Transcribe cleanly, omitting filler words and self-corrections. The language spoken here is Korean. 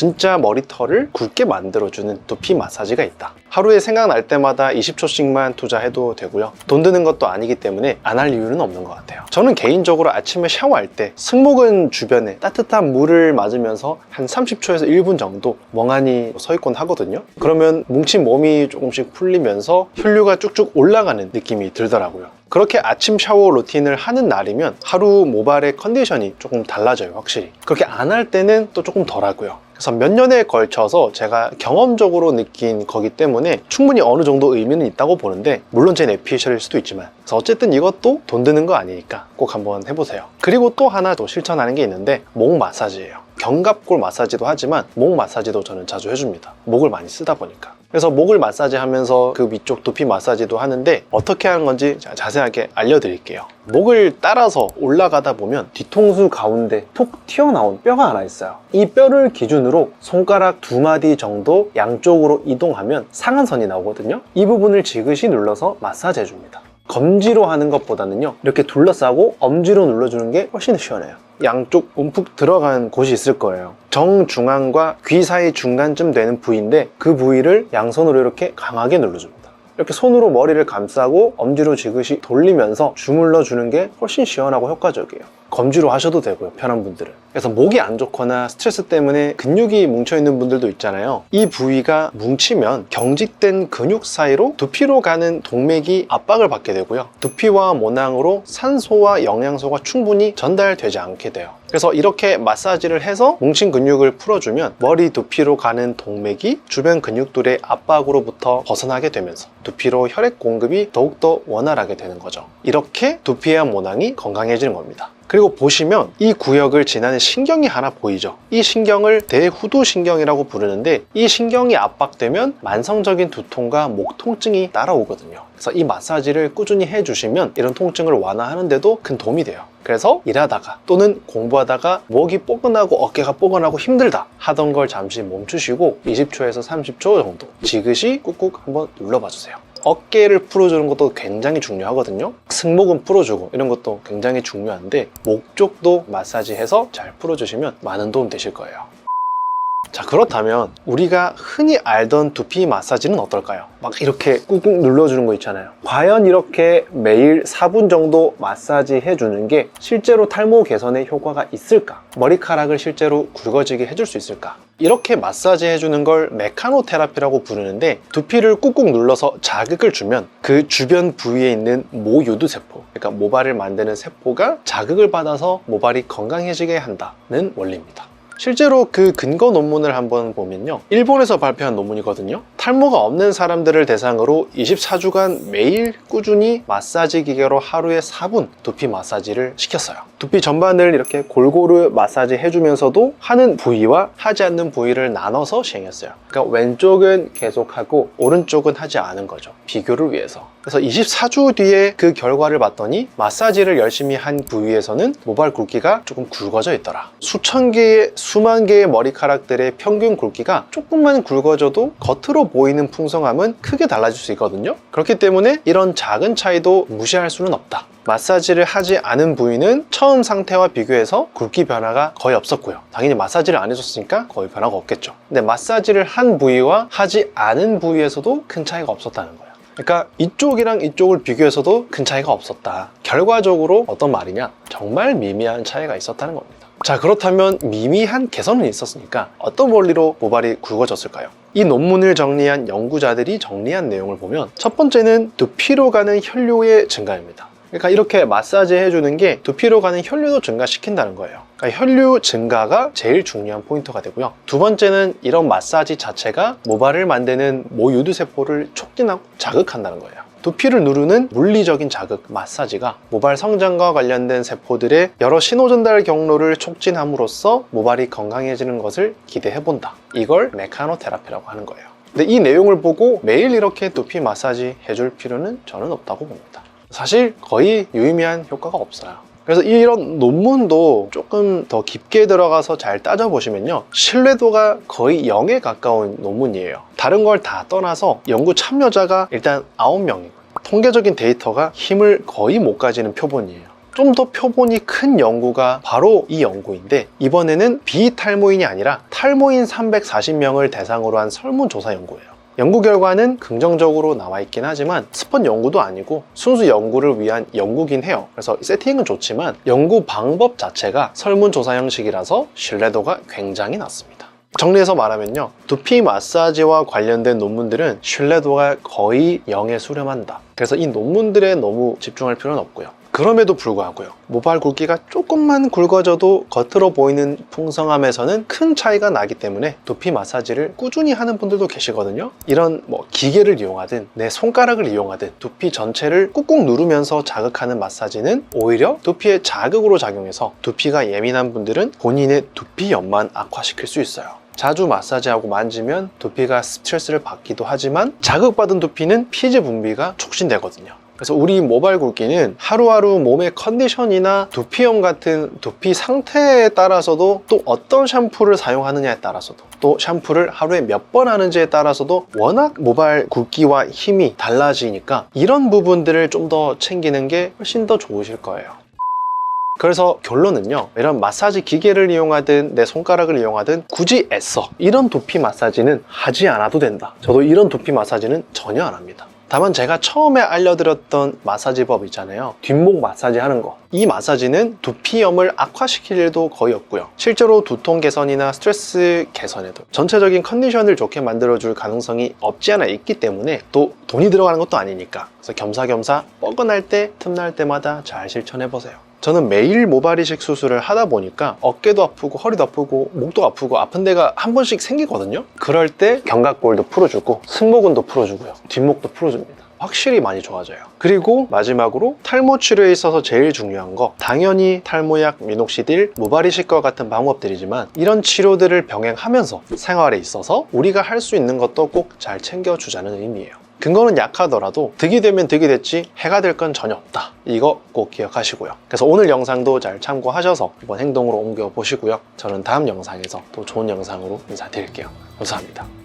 진짜 머리털을 굵게 만들어주는 두피 마사지가 있다. 하루에 생각날 때마다 20초씩만 투자해도 되고요. 돈 드는 것도 아니기 때문에 안 할 이유는 없는 것 같아요. 저는 개인적으로 아침에 샤워할 때 승모근 주변에 따뜻한 물을 맞으면서 한 30초에서 1분 정도 멍하니 서 있곤 하거든요. 그러면 뭉친 몸이 조금씩 풀리면서 혈류가 쭉쭉 올라가는 느낌이 들더라고요. 그렇게 아침 샤워 루틴을 하는 날이면 하루 모발의 컨디션이 조금 달라져요, 확실히. 그렇게 안 할 때는 또 조금 덜 하고요. 그래서 몇 년에 걸쳐서 제가 경험적으로 느낀 거기 때문에 충분히 어느 정도 의미는 있다고 보는데, 물론 제 내피셜일 수도 있지만, 그래서 어쨌든 이것도 돈 드는 거 아니니까 꼭 한번 해보세요. 그리고 또 하나 또 실천하는 게 있는데, 목 마사지예요. 견갑골 마사지도 하지만 목 마사지도 저는 자주 해줍니다. 목을 많이 쓰다 보니까. 그래서 목을 마사지 하면서 그 위쪽 두피 마사지도 하는데, 어떻게 하는 건지 자세하게 알려드릴게요. 목을 따라서 올라가다 보면 뒤통수 가운데 톡 튀어나온 뼈가 하나 있어요. 이 뼈를 기준으로 손가락 2마디 정도 양쪽으로 이동하면 상한선이 나오거든요. 이 부분을 지그시 눌러서 마사지 해줍니다. 검지로 하는 것보다는요, 이렇게 둘러싸고 엄지로 눌러주는 게 훨씬 시원해요. 양쪽 움푹 들어간 곳이 있을 거예요. 정중앙과 귀 사이 중간쯤 되는 부위인데, 그 부위를 양손으로 이렇게 강하게 눌러줍니다. 이렇게 손으로 머리를 감싸고 엄지로 지그시 돌리면서 주물러 주는 게 훨씬 시원하고 효과적이에요. 검지로 하셔도 되고요, 편한 분들은. 그래서 목이 안 좋거나 스트레스 때문에 근육이 뭉쳐있는 분들도 있잖아요. 이 부위가 뭉치면 경직된 근육 사이로 두피로 가는 동맥이 압박을 받게 되고요, 두피와 모낭으로 산소와 영양소가 충분히 전달되지 않게 돼요. 그래서 이렇게 마사지를 해서 뭉친 근육을 풀어주면 머리 두피로 가는 동맥이 주변 근육들의 압박으로부터 벗어나게 되면서 두피로 혈액 공급이 더욱더 원활하게 되는 거죠. 이렇게 두피와 모낭이 건강해지는 겁니다. 그리고 보시면 이 구역을 지나는 신경이 하나 보이죠? 이 신경을 대후두신경이라고 부르는데, 이 신경이 압박되면 만성적인 두통과 목 통증이 따라오거든요. 그래서 이 마사지를 꾸준히 해주시면 이런 통증을 완화하는데도 큰 도움이 돼요. 그래서 일하다가 또는 공부하다가 목이 뻐근하고 어깨가 뻐근하고 힘들다 하던 걸 잠시 멈추시고 20초에서 30초 정도 지그시 꾹꾹 한번 눌러봐 주세요. 어깨를 풀어주는 것도 굉장히 중요하거든요. 승모근 풀어주고 이런 것도 굉장히 중요한데, 목 쪽도 마사지해서 잘 풀어주시면 많은 도움 되실 거예요. 자, 그렇다면 우리가 흔히 알던 두피 마사지는 어떨까요? 막 이렇게 꾹꾹 눌러주는 거 있잖아요. 과연 이렇게 매일 4분 정도 마사지 해주는 게 실제로 탈모 개선에 효과가 있을까? 머리카락을 실제로 굵어지게 해줄 수 있을까? 이렇게 마사지 해주는 걸 메카노 테라피라고 부르는데, 두피를 꾹꾹 눌러서 자극을 주면 그 주변 부위에 있는 모유두 세포, 그러니까 모발을 만드는 세포가 자극을 받아서 모발이 건강해지게 한다는 원리입니다. 실제로 그 근거 논문을 한번 보면요, 일본에서 발표한 논문이거든요. 탈모가 없는 사람들을 대상으로 24주간 매일 꾸준히 마사지 기계로 하루에 4분 두피 마사지를 시켰어요. 두피 전반을 이렇게 골고루 마사지 해주면서도 하는 부위와 하지 않는 부위를 나눠서 시행했어요. 그러니까 왼쪽은 계속하고 오른쪽은 하지 않은 거죠, 비교를 위해서. 그래서 24주 뒤에 그 결과를 봤더니 마사지를 열심히 한 부위에서는 모발 굵기가 조금 굵어져 있더라. 수천 개의 수만 개의 머리카락들의 평균 굵기가 조금만 굵어져도 겉으로 보이는 풍성함은 크게 달라질 수 있거든요. 그렇기 때문에 이런 작은 차이도 무시할 수는 없다. 마사지를 하지 않은 부위는 처음 상태와 비교해서 굵기 변화가 거의 없었고요, 당연히 마사지를 안 해줬으니까 거의 변화가 없겠죠. 근데 마사지를 한 부위와 하지 않은 부위에서도 큰 차이가 없었다는 거예요. 그러니까 이쪽이랑 이쪽을 비교해서도 큰 차이가 없었다. 결과적으로 어떤 말이냐? 정말 미미한 차이가 있었다는 겁니다. 자, 그렇다면 미미한 개선은 있었으니까 어떤 원리로 모발이 굵어졌을까요? 이 논문을 정리한 연구자들이 정리한 내용을 보면, 첫 번째는 두피로 가는 혈류의 증가입니다. 그러니까 이렇게 마사지 해주는 게 두피로 가는 혈류도 증가시킨다는 거예요. 그러니까 혈류 증가가 제일 중요한 포인트가 되고요. 두 번째는 이런 마사지 자체가 모발을 만드는 모유두 세포를 촉진하고 자극한다는 거예요. 두피를 누르는 물리적인 자극, 마사지가 모발 성장과 관련된 세포들의 여러 신호 전달 경로를 촉진함으로써 모발이 건강해지는 것을 기대해본다. 이걸 메카노 테라피라고 하는 거예요. 근데 이 내용을 보고 매일 이렇게 두피 마사지 해줄 필요는 저는 없다고 봅니다. 사실 거의 유의미한 효과가 없어요. 그래서 이런 논문도 조금 더 깊게 들어가서 잘 따져보시면요, 신뢰도가 거의 0에 가까운 논문이에요. 다른 걸 다 떠나서 연구 참여자가 일단 9명이고 통계적인 데이터가 힘을 거의 못 가지는 표본이에요. 좀 더 표본이 큰 연구가 바로 이 연구인데, 이번에는 비탈모인이 아니라 탈모인 340명을 대상으로 한 설문조사 연구예요. 연구 결과는 긍정적으로 나와 있긴 하지만 스폰 연구도 아니고 순수 연구를 위한 연구긴 해요. 그래서 세팅은 좋지만 연구 방법 자체가 설문조사 형식이라서 신뢰도가 굉장히 낮습니다. 정리해서 말하면요, 두피 마사지와 관련된 논문들은 신뢰도가 거의 0에 수렴한다. 그래서 이 논문들에 너무 집중할 필요는 없고요. 그럼에도 불구하고요, 모발 굵기가 조금만 굵어져도 겉으로 보이는 풍성함에서는 큰 차이가 나기 때문에 두피 마사지를 꾸준히 하는 분들도 계시거든요. 이런 기계를 이용하든 내 손가락을 이용하든 두피 전체를 꾹꾹 누르면서 자극하는 마사지는 오히려 두피에 자극으로 작용해서 두피가 예민한 분들은 본인의 두피염만 악화시킬 수 있어요. 자주 마사지하고 만지면 두피가 스트레스를 받기도 하지만 자극받은 두피는 피지 분비가 촉진되거든요. 그래서 우리 모발 굵기는 하루하루 몸의 컨디션이나 두피염 같은 두피 상태에 따라서도, 또 어떤 샴푸를 사용하느냐에 따라서도, 또 샴푸를 하루에 몇 번 하는지에 따라서도 워낙 모발 굵기와 힘이 달라지니까 이런 부분들을 좀 더 챙기는 게 훨씬 더 좋으실 거예요. 그래서 결론은요, 이런 마사지 기계를 이용하든 내 손가락을 이용하든 굳이 애써 이런 두피 마사지는 하지 않아도 된다. 저도 이런 두피 마사지는 전혀 안 합니다. 다만 제가 처음에 알려드렸던 마사지법 있잖아요, 뒷목 마사지 하는 거, 이 마사지는 두피염을 악화시킬 일도 거의 없고요, 실제로 두통 개선이나 스트레스 개선에도 전체적인 컨디션을 좋게 만들어줄 가능성이 없지 않아 있기 때문에, 또 돈이 들어가는 것도 아니니까, 그래서 겸사겸사 뻐근할 때 틈날 때마다 잘 실천해보세요. 저는 매일 모발 이식 수술을 하다 보니까 어깨도 아프고 허리도 아프고 목도 아프고 아픈 데가 한 번씩 생기거든요. 그럴 때 견갑골도 풀어주고 승모근도 풀어주고요, 뒷목도 풀어줍니다. 확실히 많이 좋아져요. 그리고 마지막으로 탈모 치료에 있어서 제일 중요한 거, 당연히 탈모약, 미녹시딜, 모발 이식과 같은 방법들이지만 이런 치료들을 병행하면서 생활에 있어서 우리가 할 수 있는 것도 꼭 잘 챙겨주자는 의미예요. 근거는 약하더라도 득이 되면 득이 됐지 해가 될 건 전혀 없다. 이거 꼭 기억하시고요. 그래서 오늘 영상도 잘 참고하셔서 이번 행동으로 옮겨보시고요. 저는 다음 영상에서 또 좋은 영상으로 인사드릴게요. 감사합니다.